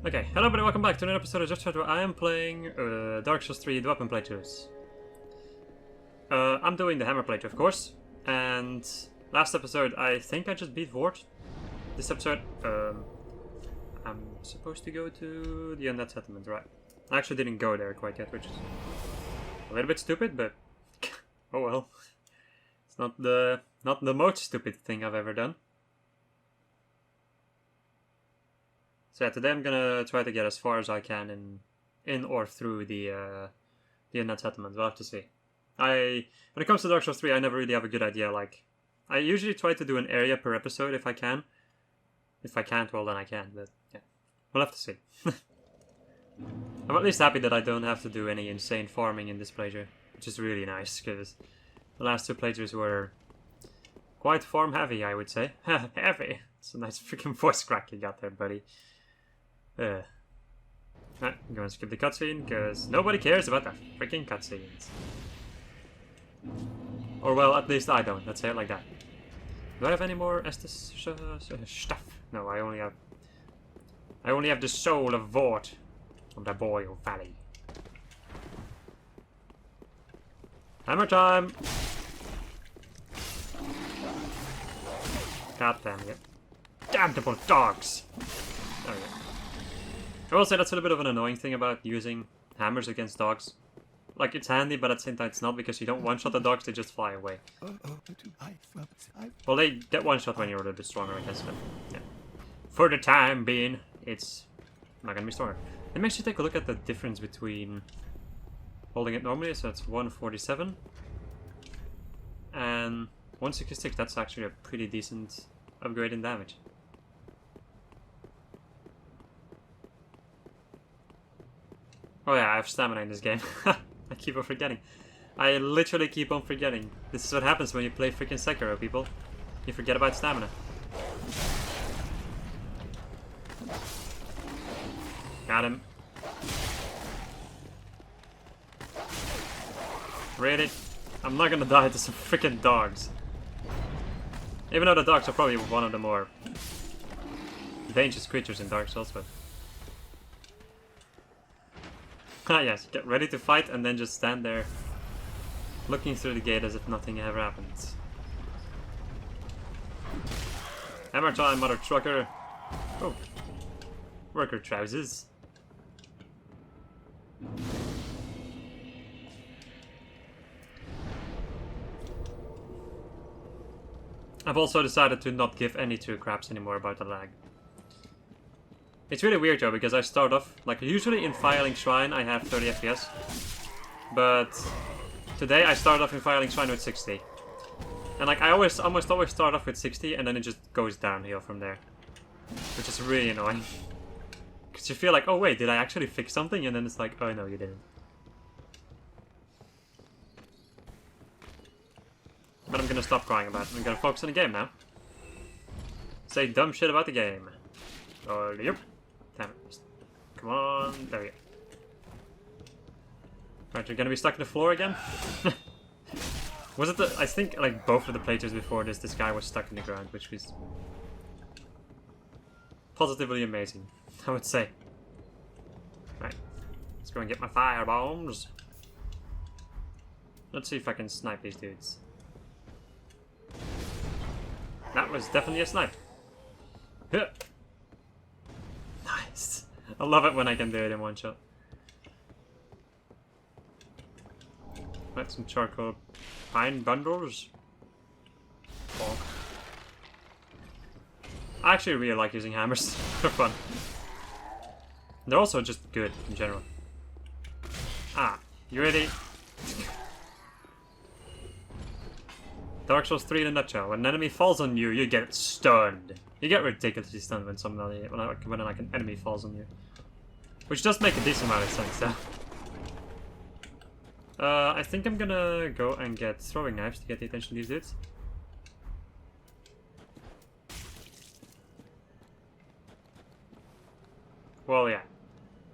Okay, hello everybody, welcome back to another episode of Just Chat where I am playing Dark Souls 3 the weapon playthroughs. I'm doing the hammer playthrough, of course, and last episode I think I just beat Vort. This episode, I'm supposed to go to the Undead settlement, right? I actually didn't go there quite yet, which is a little bit stupid, but oh well. It's not the most stupid thing I've ever done. So yeah, today I'm gonna try to get as far as I can in or through the Undead settlement. We'll have to see. When it comes to Dark Souls 3, I never really have a good idea. Like, I usually try to do an area per episode if I can. If I can't, well then I can. But yeah, we'll have to see. I'm at least happy that I don't have to do any insane farming in this playthrough, which is really nice because the last two playthroughs were quite farm heavy, I would say. Heavy. It's a nice freaking voice crack you got there, buddy. Right, I'm going to skip the cutscene because nobody cares about the freaking cutscenes. Or well, at least I don't. Let's say it like that. Do I have any more Estus stuff? No, I only have the soul of Vort from the Boyle Valley. Hammer time! God damn it. Damnable dogs! There we go. I will say that's a little bit of an annoying thing about using hammers against dogs. Like, it's handy, but at the same time it's not, because you don't one-shot the dogs, they just fly away. Well, they get one-shot when you're a little bit stronger, I guess, but yeah. For the time being, it's not gonna be stronger. Let me actually take a look at the difference between holding it normally, so it's 147 and 166. That's actually a pretty decent upgrade in damage. Oh yeah, I have stamina in this game. I keep on forgetting. I literally keep on forgetting. This is what happens when you play freaking Sekiro, people. You forget about stamina. Got him. Really? I'm not gonna die to some freaking dogs. Even though the dogs are probably one of the more dangerous creatures in Dark Souls, but... Ah yes, get ready to fight and then just stand there looking through the gate as if nothing ever happens. Hammer time, mother trucker. Oh. Worker trousers. I've also decided to not give any two craps anymore about the lag. It's really weird though, because I start off, like usually in Filing Shrine I have 30 FPS, but today I started off in Filing Shrine with 60. And like I almost always start off with 60 and then it just goes downhill from there. Which is really annoying. Because you feel like, oh wait, did I actually fix something? And then it's like, oh no, you didn't. But I'm gonna stop crying about it. I'm gonna focus on the game now. Say dumb shit about the game. Oh, yep. Damn it. Come on. There we go. Right, you're gonna be stuck in the floor again? Was it the... I think, like, both of the playthroughs before this guy was stuck in the ground, which was... positively amazing, I would say. Right. Let's go and get my fire bombs. Let's see if I can snipe these dudes. That was definitely a snipe. Huh. Nice. I love it when I can do it in one shot. Right, some charcoal pine bundles. Oh. I actually really like using hammers. They're fun. They're also just good in general. Ah, you ready? Dark Souls 3 in a nutshell. When an enemy falls on you, you get stunned. You get ridiculously stunned when when like an enemy falls on you. Which does make a decent amount of sense, though. I think I'm gonna go and get throwing knives to get the attention of these dudes. Well, yeah.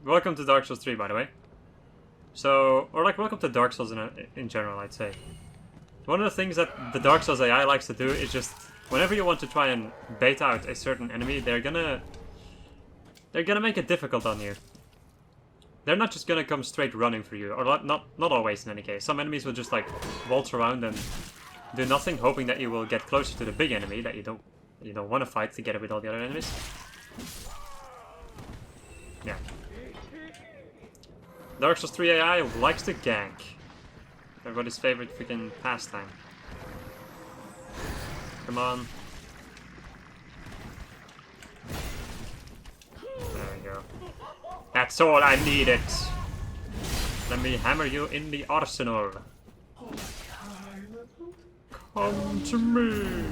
Welcome to Dark Souls 3, by the way. So, or like, welcome to Dark Souls in general, I'd say. One of the things that the Dark Souls AI likes to do is just, whenever you want to try and bait out a certain enemy, they're gonna They're gonna make it difficult on you. They're not just gonna come straight running for you, or not always in any case. Some enemies will just like waltz around and do nothing, hoping that you will get closer to the big enemy that you don't want to fight together with all the other enemies. Yeah. Dark Souls 3 AI likes to gank. Everybody's favorite freaking pastime. Come on. There we go. That's all I needed. Let me hammer you in the arsenal. Come to me.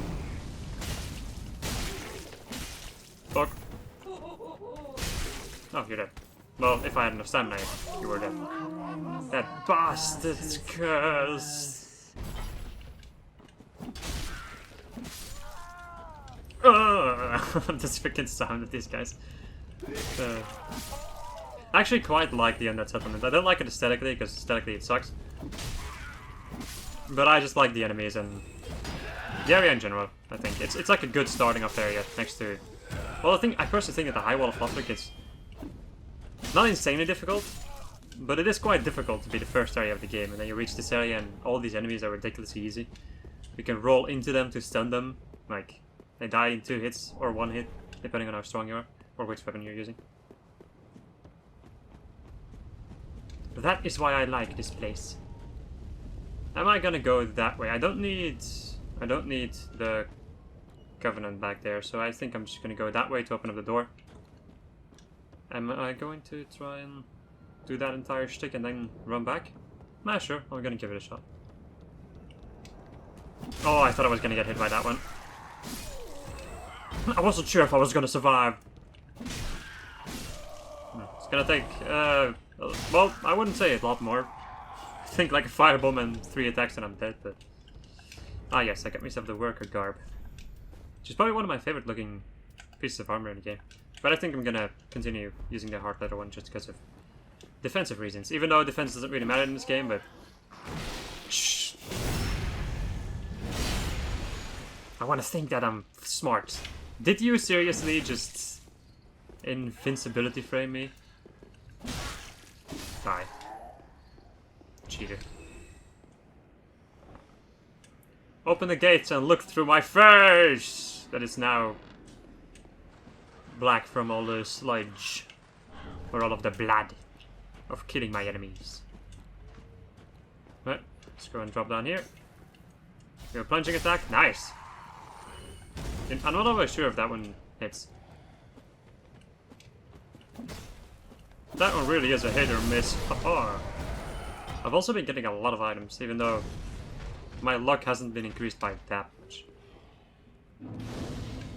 Fuck. Oh, you're dead. Well, if I had enough stamina, you were dead. That bastard's curse. This freaking sound of these guys. I actually quite like the Undead settlement. I don't like it aesthetically, because aesthetically it sucks. But I just like the enemies and the area in general, I think. It's like a good starting off area next to... Well, I personally think that the High Wall of Lothric is not insanely difficult, but it is quite difficult to be the first area of the game, and then you reach this area and all these enemies are ridiculously easy. You can roll into them to stun them, like, they die in 2 hits or 1 hit, depending on how strong you are, or which weapon you're using. That is why I like this place. Am I gonna go that way? I don't need the Covenant back there, so I think I'm just gonna go that way to open up the door. Am I going to try and do that entire shtick and then run back? Nah, sure, I'm gonna give it a shot. Oh, I thought I was gonna get hit by that one. I wasn't sure if I was gonna survive. It's gonna take, well, I wouldn't say a lot more. I think like a firebomb and 3 attacks and I'm dead, but... Ah yes, I got myself the worker garb. Which is probably one of my favorite looking pieces of armor in the game. But I think I'm gonna continue using the heart leather one just because of defensive reasons. Even though defense doesn't really matter in this game, but... Shh. I want to think that I'm smart. Did you seriously just invincibility frame me? Die. Cheater. Open the gates and look through my face! That is now black from all the sludge. Or all of the blood of killing my enemies. Right, let's go and drop down here. Go plunging attack. Nice! I'm not always sure if that one hits. That one really is a hit or miss. I've also been getting a lot of items, even though my luck hasn't been increased by that much.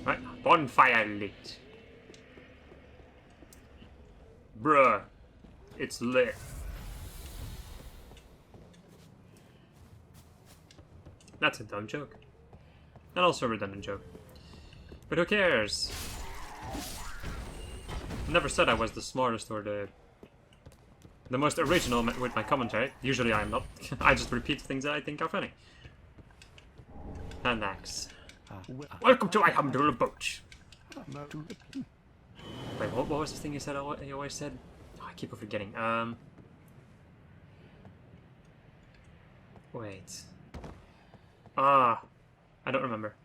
Right, bonfire lit. Bruh, it's lit. That's a dumb joke. And also a redundant joke. But who cares? Never said I was the smartest or the most original with my commentary. Usually I'm not. I just repeat things that I think are funny. And axe. Welcome to my humble abode. Wait, what was the thing you said? You always said? Oh, I keep on forgetting. Wait. I don't remember.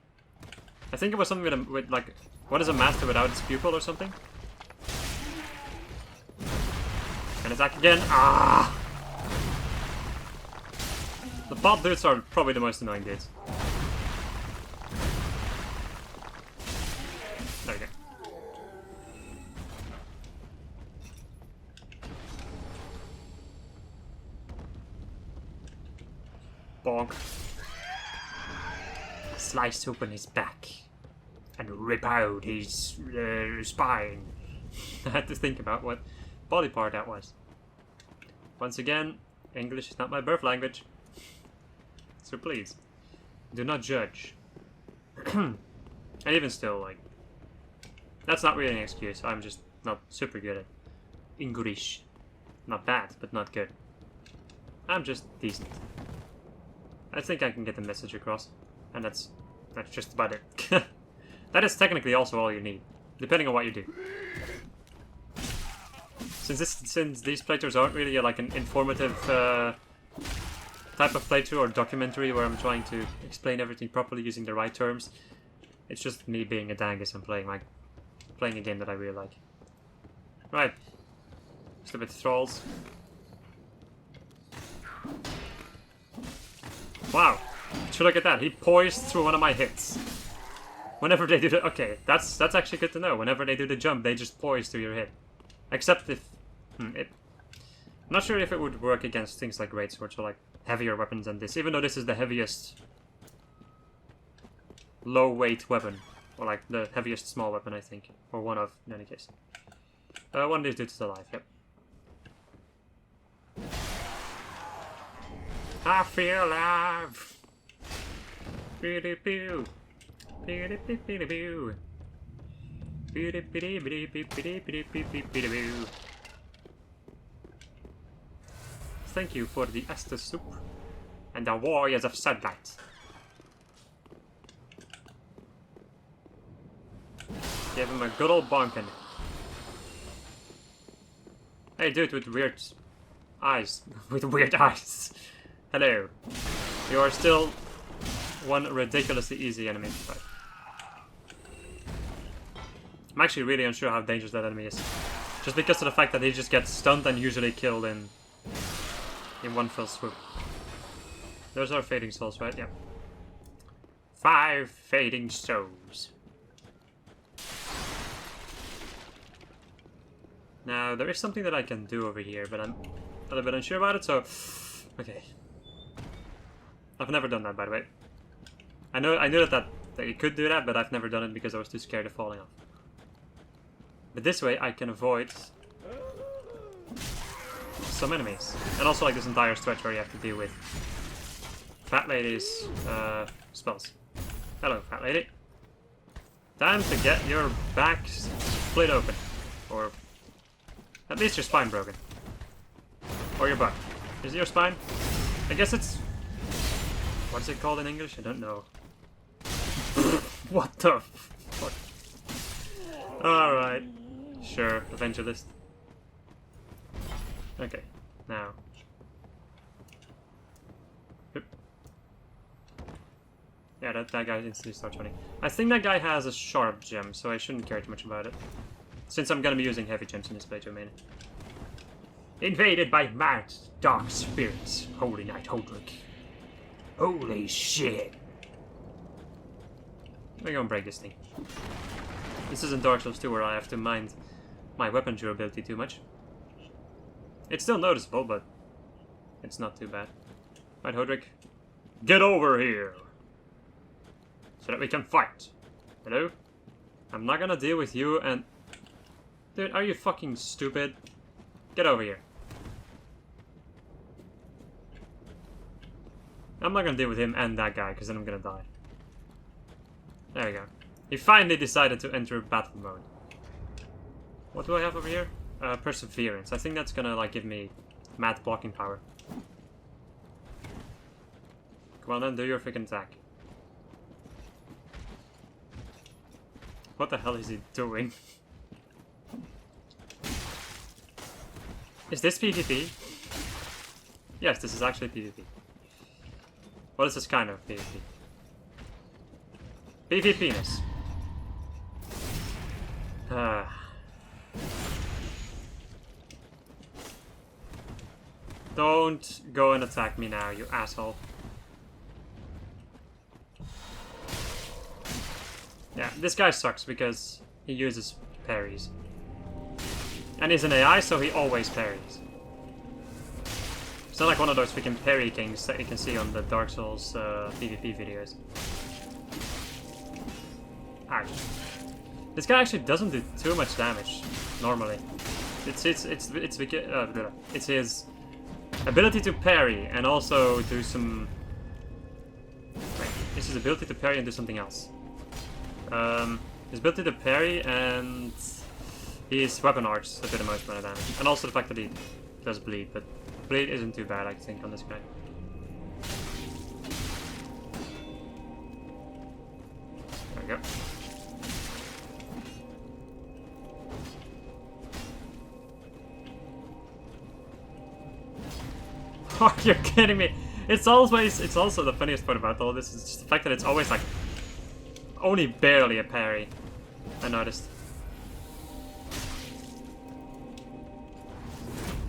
I think it was something with like, what is a master without its pupil or something? And attack again. The bot dudes are probably the most annoying dudes. There we go. Bonk. Slice open his back and rip out his spine. I had to think about what body part that was. Once again, English is not my birth language. So please, do not judge. And even still, like, that's not really an excuse. I'm just not super good at English. Not bad, but not good. I'm just decent. I think I can get the message across. And that's just about it. That is technically also all you need, depending on what you do. since these playthroughs aren't really like an informative type of playthrough or documentary where I'm trying to explain everything properly using the right terms, it's just me being a dangus and playing a game that I really like. Right, just a bit of thralls. Wow, should look at that. He poised through one of my hits. Whenever they do the... Okay, that's actually good to know. Whenever they do the jump, they just poise through your hit. Except if... I'm not sure if it would work against things like greatswords or like heavier weapons than this. Even though this is the heaviest low-weight weapon. Or like the heaviest small weapon, I think. Or one of, in any case. One of these dudes is alive, yep. I feel alive! Boo-doo-boo. Boo-doo-boo-boo-doo-boo. Boo-doo-boo-doo-boo-doo-boo-doo-boo-doo-boo. Thank you for the Estus soup and the warriors of sunlight. Give him a good old bonkin. Hey dude with weird eyes. With weird eyes. Hello. You are still one ridiculously easy enemy to fight. I'm actually really unsure how dangerous that enemy is. Just because of the fact that he just gets stunned and usually killed in one fell swoop. Those are fading souls, right? Yeah. 5 fading souls. Now, there is something that I can do over here, but I'm a little bit unsure about it, so... Okay. I've never done that, by the way. I knew that you could do that, but I've never done it because I was too scared of falling off. But this way, I can avoid some enemies. And also like this entire stretch where you have to deal with Fat Lady's spells. Hello, Fat Lady. Time to get your back split open. Or at least your spine broken. Or your butt. Is it your spine? I guess it's... What is it called in English? I don't know. What the fuck? Alright. Sure, evangelist. Okay, now. Oop. Yeah, that guy instantly starts running. I think that guy has a sharp gem, so I shouldn't care too much about it. Since I'm gonna be using heavy gems in this playthrough mainly. Invaded by mad, dark spirits. Holy Knight Holdrick. Holy shit. We're gonna break this thing. This isn't Dark Souls 2 where I have to mind my weapon durability too much. It's still noticeable, but it's not too bad. Right, Hodrick? Get over here! So that we can fight. Hello? I'm not gonna deal with you and... Dude, are you fucking stupid? Get over here. I'm not gonna deal with him and that guy, because then I'm gonna die. There we go. He finally decided to enter battle mode. What do I have over here? Perseverance. I think that's gonna like give me mad blocking power. Come on then, do your freaking attack. What the hell is he doing? Is this PvP? Yes, this is actually PvP. What is this kind of PvP? PvP-ness. Don't go and attack me now, you asshole. Yeah, this guy sucks because he uses parries. And he's an AI, so he always parries. It's not like one of those freaking parry kings that you can see on the Dark Souls PvP videos. Ouch. This guy actually doesn't do too much damage normally. It's his ability to parry and also do some. Wait, it's his ability to parry and do something else. His ability to parry and his weapon arts that do the most amount of damage, and also the fact that he does bleed, but bleed isn't too bad, I think, on this guy. There we go. Are you kidding me? It's also the funniest part about all this is just the fact that it's always like only barely a parry. I noticed.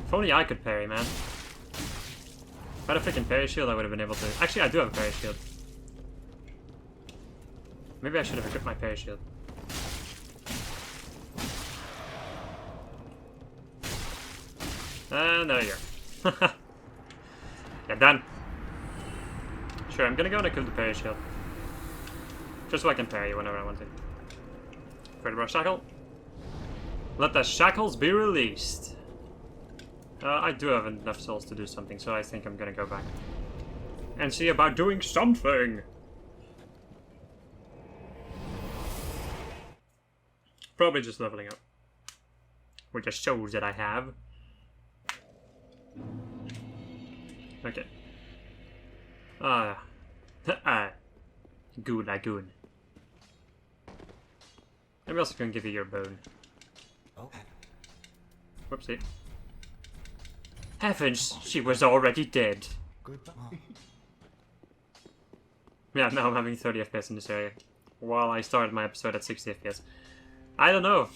If only I could parry, man. If I had a freaking parry shield, I would have been able to. Actually, I do have a parry shield. Maybe I should have equipped my parry shield. And there you go. Yeah, done. Sure, I'm gonna go and equip the parry shield. Just so I can parry whenever I want to. Vertebral shackle. Let the shackles be released. I do have enough souls to do something, so I think I'm gonna go back. And see about doing something! Probably just leveling up. Which just shows that I have. Okay. Good lagoon. I'm also gonna give you your bone. Okay. Whoopsie. Heavens, she was already dead. Goodbye. Yeah, now I'm having 30 FPS in this area. While I started my episode at 60 FPS. I don't know.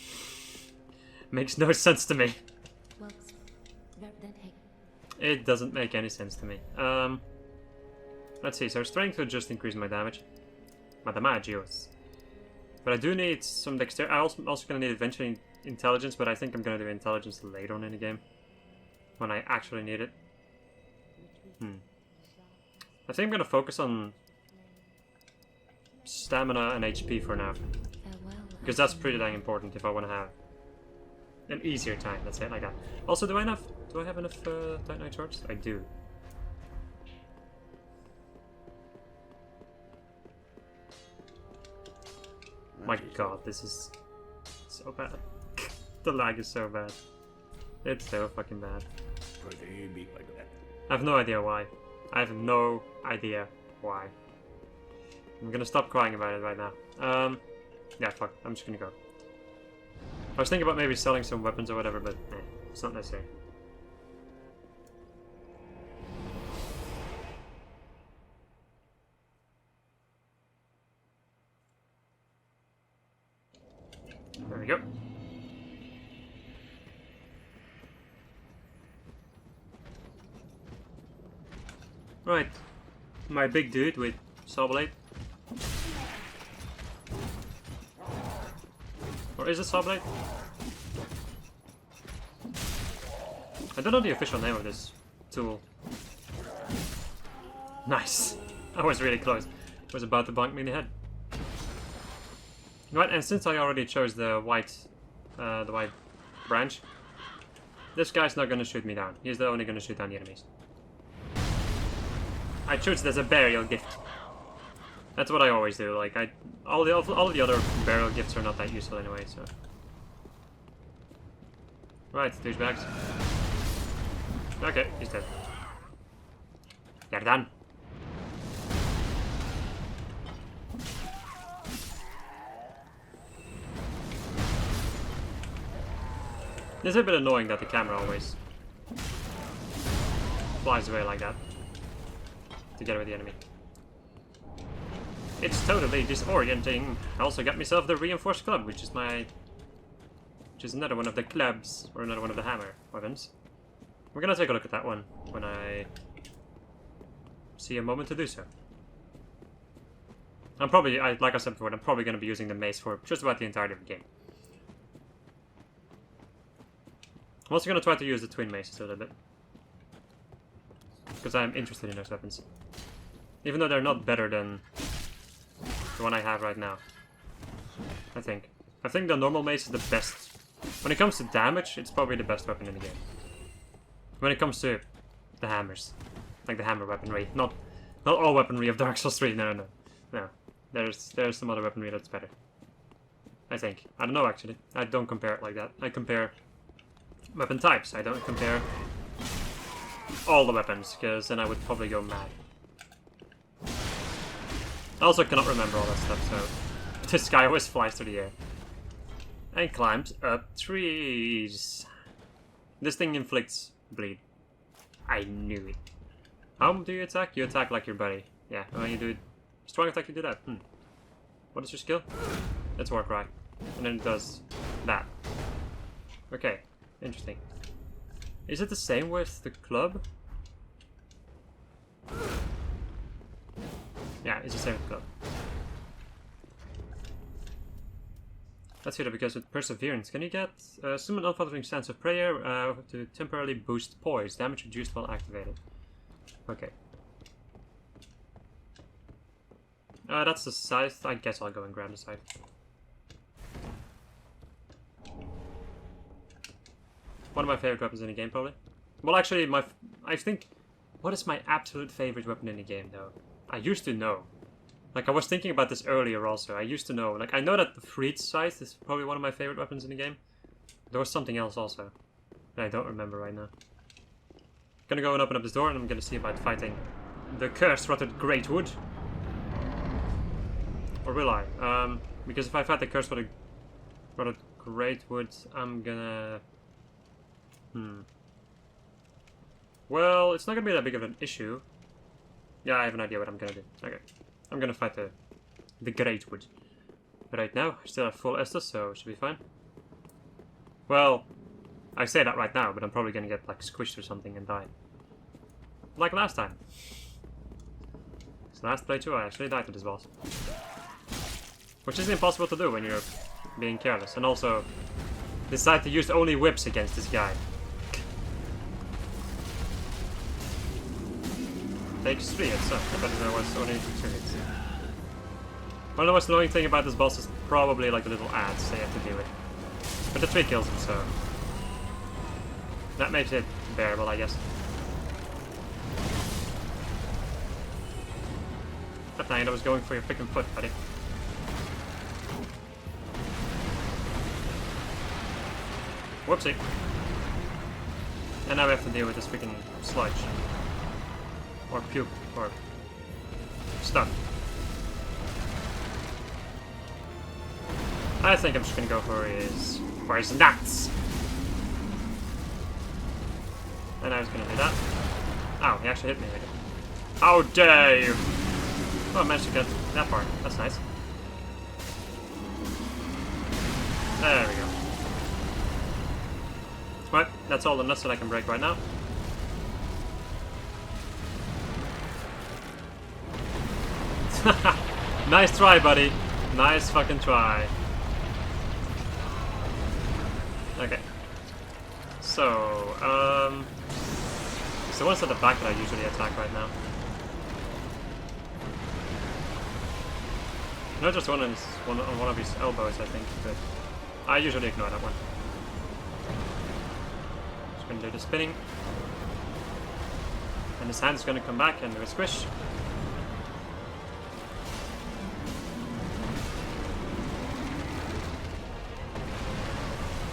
Makes no sense to me. It doesn't make any sense to me. Let's see, so strength will just increase my damage. My damagios. But I do need some dexterity. I'm also gonna need eventually intelligence, but I think I'm gonna do intelligence later on in the game. When I actually need it. I think I'm gonna focus on stamina and HP for now. Because that's pretty dang important if I want to have an easier time, let's say it like that. Also, do I have enough Tight Knight swords? I do. My god, this is so bad. The lag is so bad. It's so fucking bad. I have no idea why. I have no idea why. I'm gonna stop crying about it right now. Yeah, fuck. I'm just gonna go. I was thinking about maybe selling some weapons or whatever, but it's not necessary. There we go. Right. My big dude with saw blade. Or is it saw blade? I don't know the official name of this tool. Nice. I was really close. I was about to bonk me in the head. Right, and since I already chose the white branch, this guy's not gonna shoot me down. He's only gonna shoot down the enemies. I choose it as a burial gift. That's what I always do. Like all of the other burial gifts are not that useful anyway. So, right, douchebags. Okay, he's dead. They're done. It's a bit annoying that the camera always flies away like that together with the enemy. It's totally disorienting. I also got myself the reinforced club, which is another one of the clubs, or another one of the hammer weapons. We're gonna take a look at that one when I see a moment to do so. I'm probably, like I said before, I'm probably gonna be using the mace for just about the entirety of the game. I'm also gonna try to use the twin maces a little bit, because I'm interested in those weapons. Even though they're not better than the one I have right now. I think the normal mace is the best. When it comes to damage, it's probably the best weapon in the game. When it comes to the hammers. Like the hammer weaponry. Not all weaponry of Dark Souls 3, no. There's some other weaponry that's better. I think. I don't know actually. I don't compare it like that. I compare weapon types. I don't compare all the weapons, because then I would probably go mad. I also cannot remember all that stuff, so this guy always flies through the air. And climbs up trees. This thing inflicts bleed. I knew it. How do you attack? You attack like your buddy. Yeah, when you do strong attack, you do that. What is your skill? It's Warcry. And then it does that. Okay, interesting. Is it the same with the club? Yeah, it's the same with the club. Let's see that, because with Perseverance, can you get summon unfaltering sense of prayer to temporarily boost poise, damage reduced while activated. Okay. That's the scythe. I guess I'll go and grab the scythe. One of my favorite weapons in the game, probably. Well, actually, I think... What is my absolute favorite weapon in the game, though? I used to know. Like, I was thinking about this earlier also. I used to know. Like, I know that the Freed Scythe is probably one of my favorite weapons in the game. There was something else also that I don't remember right now. Gonna go and open up this door, and I'm gonna see about fighting the Cursed Rotted Greatwood. Or will I? Because if I fight the Cursed Rotted Greatwood, I'm gonna... Well, it's not gonna be that big of an issue. Yeah, I have an idea what I'm gonna do. Okay. I'm gonna fight the Greatwood. Right now, I still have full Estus, so it should be fine. Well, I say that right now, but I'm probably gonna get like squished or something and die. Like last time. So last playthrough I actually died to this boss. Which is impossible to do when you're being careless. And also, decide to use only whips against this guy. Takes 3 hits, so but there was only 2 hits. One of the most annoying thing about this boss is probably like the little ads they have to deal with. But the 3 kills him, so that makes it bearable, I guess. That night I was going for your freaking foot, buddy. Whoopsie. And now we have to deal with this freaking sludge. Or puke, or stuff. I think I'm just gonna go for his nuts. And I was gonna do that. Ow, he actually hit me with it. How dare you! Oh, I managed to get that far. That's nice. There we go. Right, that's all the nuts that I can break right now. Nice try, buddy. Nice fucking try. Okay. So, it's the ones at the back that I usually attack right now. Not just one on one of his elbows, I think, but I usually ignore that one. Just gonna do the spinning. And his hand's gonna come back and do a squish.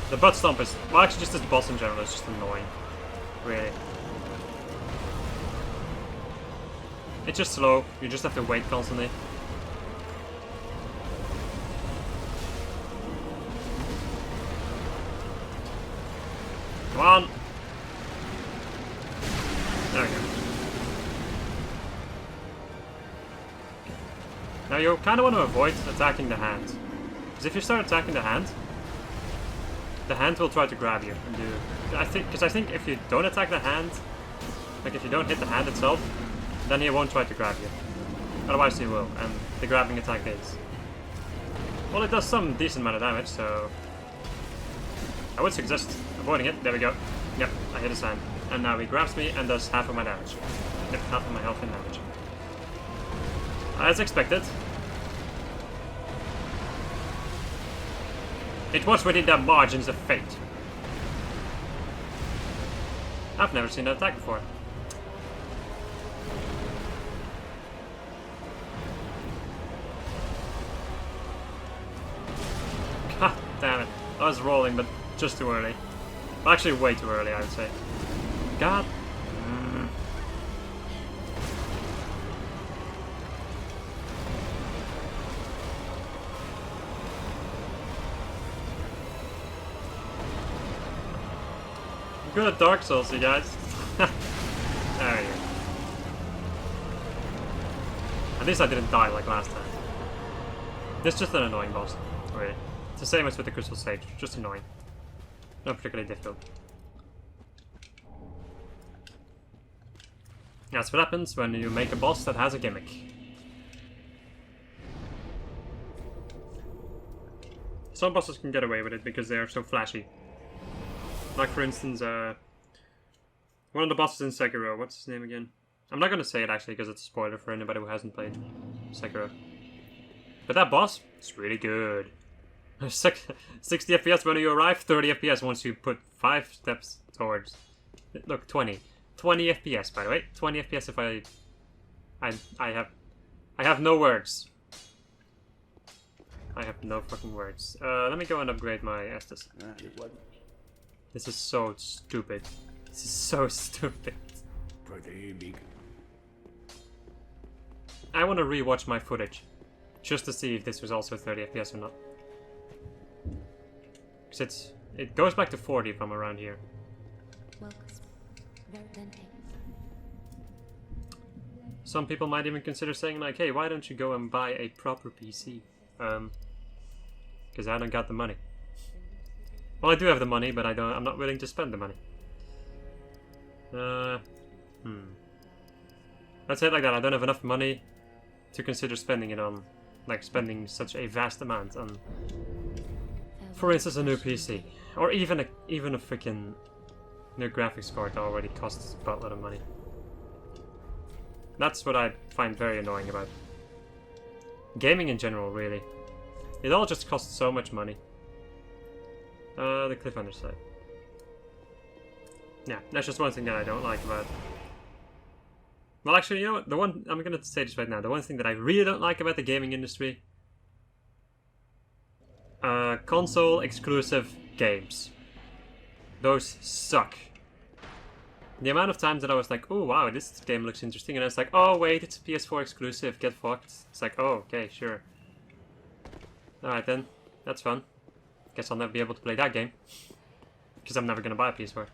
The butt stomp is, well, actually just this boss in general is just annoying, really. It's just slow, you just have to wait constantly. Come on! There we go. Now you kind of want to avoid attacking the hand. Because if you start attacking the hand will try to grab you and do. I think if you don't attack the hand, like if you don't hit the hand itself, then he won't try to grab you. Otherwise he will, and the grabbing attack is. Well, it does some decent amount of damage, so I would suggest avoiding it. There we go. Yep, I hit his hand, and now he grabs me and does half of my damage. Yep, half of my health and damage. As expected. It was within the margins of fate. I've never seen that attack before. God damn it. I was rolling, but just too early. Well, actually, way too early, I would say. God. Good at Dark Souls, you guys. There we go. At least I didn't die like last time. This is just an annoying boss, really. It's the same as with the Crystal Sage, just annoying. Not particularly difficult. That's what happens when you make a boss that has a gimmick. Some bosses can get away with it because they are so flashy. Like for instance, one of the bosses in Sekiro, what's his name again? I'm not gonna say it actually because it's a spoiler for anybody who hasn't played Sekiro. But that boss, it's really good. 60 FPS when you arrive, 30 FPS once you put 5 steps towards... Look, 20. 20 FPS, by the way. 20 FPS if I have no words. I have no fucking words. Let me go and upgrade my Estus. This is so stupid. This is so stupid. I want to rewatch my footage. Just to see if this was also 30 FPS or not. Because it goes back to 40 from around here. Some people might even consider saying like, hey, why don't you go and buy a proper PC? Because I don't got the money. Well, I do have the money, but I'm not willing to spend the money. Let's say it like that. I don't have enough money to consider spending it on, like spending such a vast amount on, for instance, a new PC, or even a freaking new graphics card that already costs a buttload of money. That's what I find very annoying about gaming in general, really. It all just costs so much money. The cliff on the side. Yeah, that's just one thing that I don't like about it. Well, actually, you know what? I'm gonna say this right now. The one thing that I really don't like about the gaming industry, console exclusive games. Those suck. The amount of times that I was like, oh wow, this game looks interesting, and I was like, oh wait, it's a PS4 exclusive, get fucked. It's like, oh, okay, sure. Alright then, that's fun. Guess I'll never be able to play that game. Because I'm never gonna buy a PS4.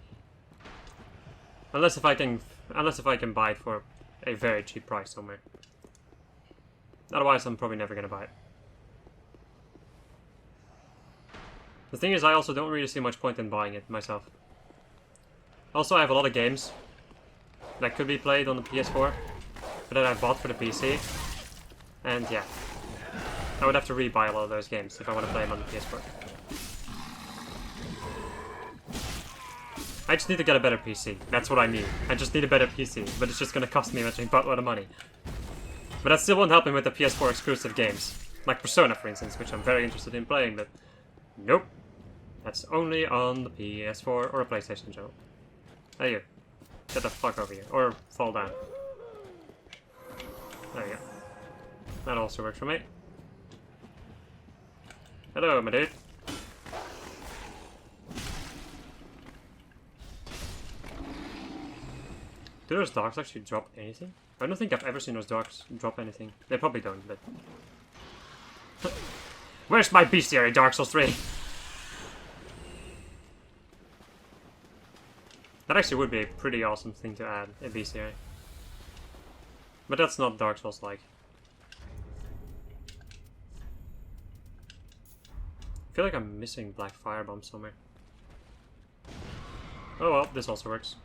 Unless if I can buy it for a very cheap price somewhere. Otherwise, I'm probably never gonna buy it. The thing is, I also don't really see much point in buying it myself. Also, I have a lot of games that could be played on the PS4, but that I bought for the PC. And yeah, I would have to re-buy a lot of those games if I want to play them on the PS4. I just need to get a better PC. That's what I need. I just need a better PC, but it's just going to cost me a buttload of money. But that still won't help me with the PS4 exclusive games. Like Persona, for instance, which I'm very interested in playing, but nope. That's only on the PS4 or a PlayStation in general. Hey you. Get the fuck over here. Or fall down. There you go. That also works for me. Hello, my dude. Do those dogs actually drop anything? I don't think I've ever seen those dogs drop anything. They probably don't, but... Where's my bestiary, Dark Souls 3? That actually would be a pretty awesome thing to add, a bestiary. But that's not Dark Souls-like. I feel like I'm missing Black Firebomb somewhere. Oh well, this also works.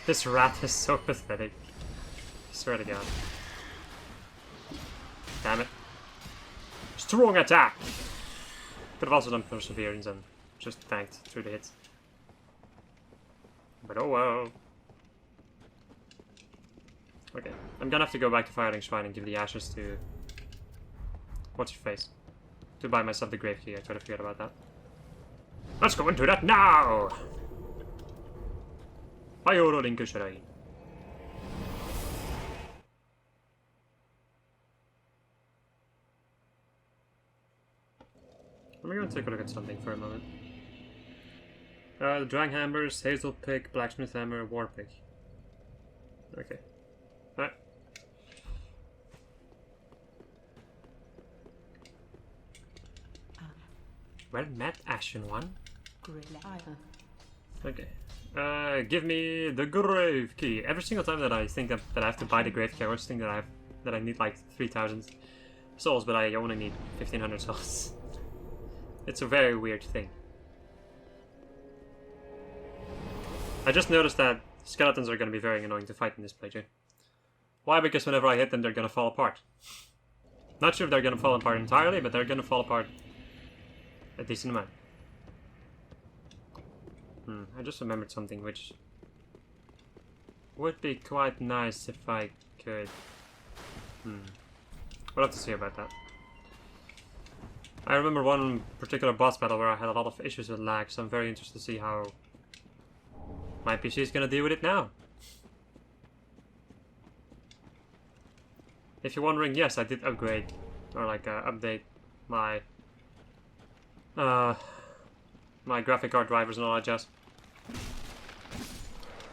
This rat is so pathetic. I swear to God. Damn it. Strong attack! Could have also done Perseverance and just tanked through the hits. But oh well. Okay, I'm gonna have to go back to Firing Shrine and give the ashes to... What's your face? To buy myself the grave key, I totally forgot about that. Let's go into that now! Ayoro Linku Shrine. Let me go and take a look at something for a moment. The Drang Hammers, Hazel Pick, Blacksmith Hammer, War Pick. Okay. Alright. Well met, Ashen One. Okay. Give me the grave key. Every single time that I think that I have to buy the grave key, I always think that I need like 3,000 souls, but I only need 1,500 souls. It's a very weird thing. I just noticed that skeletons are going to be very annoying to fight in this playthrough. Why? Because whenever I hit them, they're going to fall apart. Not sure if they're going to fall apart entirely, but they're going to fall apart a decent amount. I just remembered something which would be quite nice if I could. We'll have to see about that. I remember one particular boss battle where I had a lot of issues with lag, so I'm very interested to see how my PC is going to deal with it now. If you're wondering, yes, I did upgrade, or like update my my graphic card drivers and all that jazz.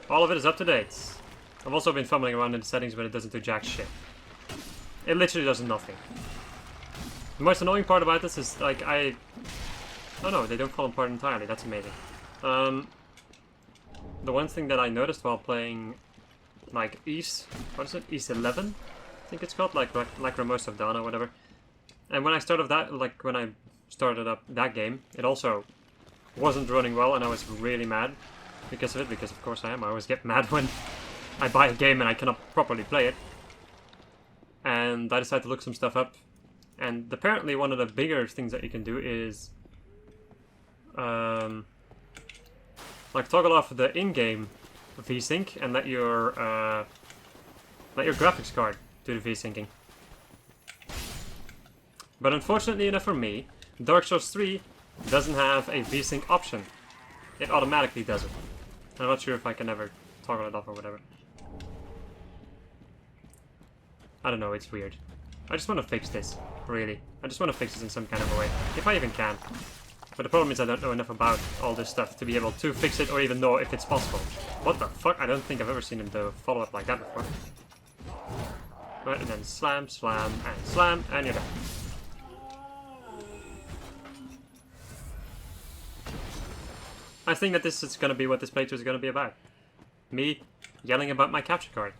All of it is up to date. I've also been fumbling around in the settings, but it doesn't do jack shit. It literally does nothing. The most annoying part about this is, like, oh no, they don't fall apart entirely, that's amazing. The one thing that I noticed while playing, like, East, what is it, East 11? I think it's called, like Ramos of Dawn or whatever. And when I started that, like, when I started up that game, it also wasn't running well, and I was really mad because of it, because of course I am. I always get mad when I buy a game and I cannot properly play it. And I decided to look some stuff up. And apparently one of the bigger things that you can do is like toggle off the in-game VSync and let your graphics card do the VSyncing. But unfortunately enough for me, Dark Souls 3 doesn't have a VSync option. It automatically does it. I'm not sure if I can ever toggle it off or whatever. I don't know, it's weird. I just want to fix this, really. I just want to fix this in some kind of a way, if I even can. But the problem is I don't know enough about all this stuff to be able to fix it or even know if it's possible. What the fuck? I don't think I've ever seen him do follow-up like that before. Right, and then slam, slam, and you're done. I think that this is going to be what this playthrough is going to be about. Me yelling about my capture card.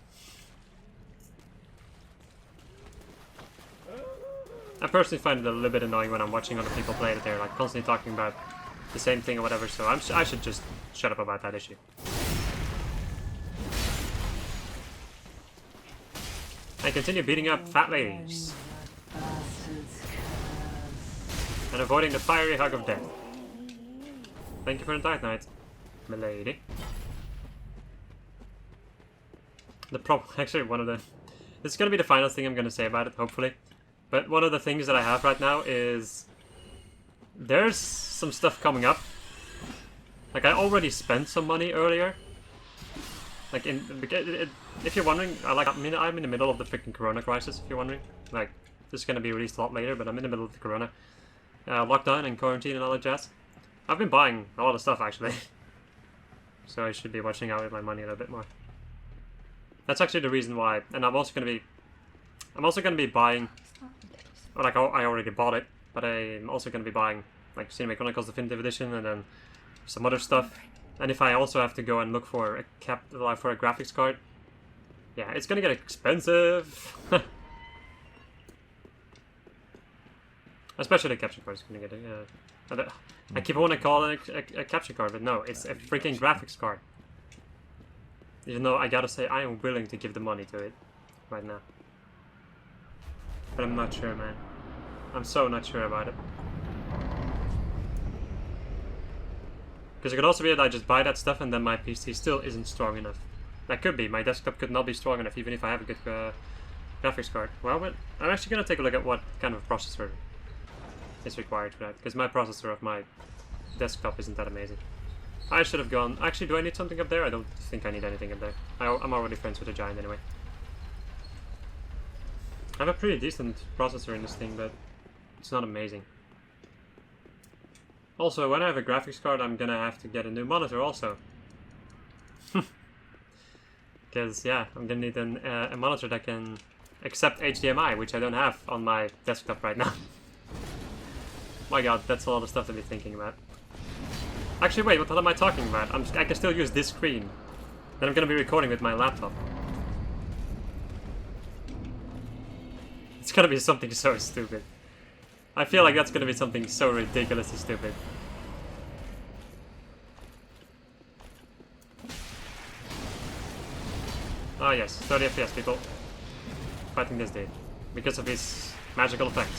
I personally find it a little bit annoying when I'm watching other people play that they're like constantly talking about the same thing or whatever, so I should just shut up about that issue. I continue beating up fat ladies. And avoiding the fiery hug of death. Thank you for the Dark Knight, milady. The problem, actually, this is gonna be the final thing I'm gonna say about it, hopefully. But one of the things that I have right now is there's some stuff coming up. Like, I already spent some money earlier. Like, if you're wondering, I'm in the middle of the freaking Corona crisis, if you're wondering. Like, this is gonna be released a lot later, but I'm in the middle of the Corona lockdown and quarantine and all that jazz. I've been buying a lot of stuff, actually. So I should be watching out with my money a little bit more. That's actually the reason why. And I'm also gonna be buying, or like I already bought it, but I'm also gonna be buying like Cinema Chronicles Definitive Edition and then some other stuff. And if I also have to go and look for a graphics card, yeah, it's gonna get expensive. Especially the capture card is gonna get I keep wanting to call it a capture card, but no, it's a freaking graphics card. Even though I gotta say, I am willing to give the money to it right now. But I'm not sure, man. I'm so not sure about it. Because it could also be that I just buy that stuff and then my PC still isn't strong enough. That could be. My desktop could not be strong enough even if I have a good graphics card. Well, but I'm actually gonna take a look at what kind of processor is required for that. Because my processor of my desktop isn't that amazing. I should have gone... Actually, do I need something up there? I don't think I need anything up there. I'm already friends with a giant anyway. I have a pretty decent processor in this thing, but it's not amazing. Also, when I have a graphics card, I'm gonna have to get a new monitor also. Because, yeah, I'm gonna need a monitor that can accept HDMI, which I don't have on my desktop right now. My god, that's a lot of stuff to be thinking about. Actually, wait, what the hell am I talking about? I can still use this screen. Then I'm gonna be recording with my laptop. It's gonna be something so stupid. I feel like that's gonna be something so ridiculously stupid. Ah yes, 30 FPS people. Fighting this dude. Because of his magical effect.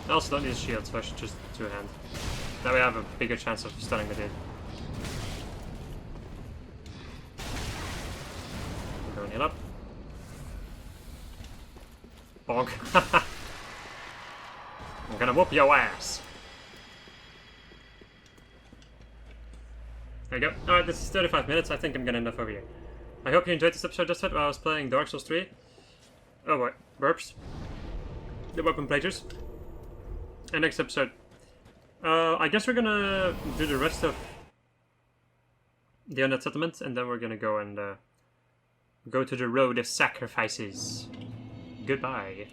I also don't use shield, so I should just two-hand. That way I have a bigger chance of stunning the dude. I'm going heal up. Bonk. I'm gonna whoop your ass. There you go. Alright, this is 35 minutes. I think I'm gonna end off over here. I hope you enjoyed this episode just while I was playing Dark Souls 3. Oh boy, burps. The weapon players. And next episode. I guess we're gonna do the rest of the Undead Settlement, and then we're gonna go and go to the Road of Sacrifices. Goodbye.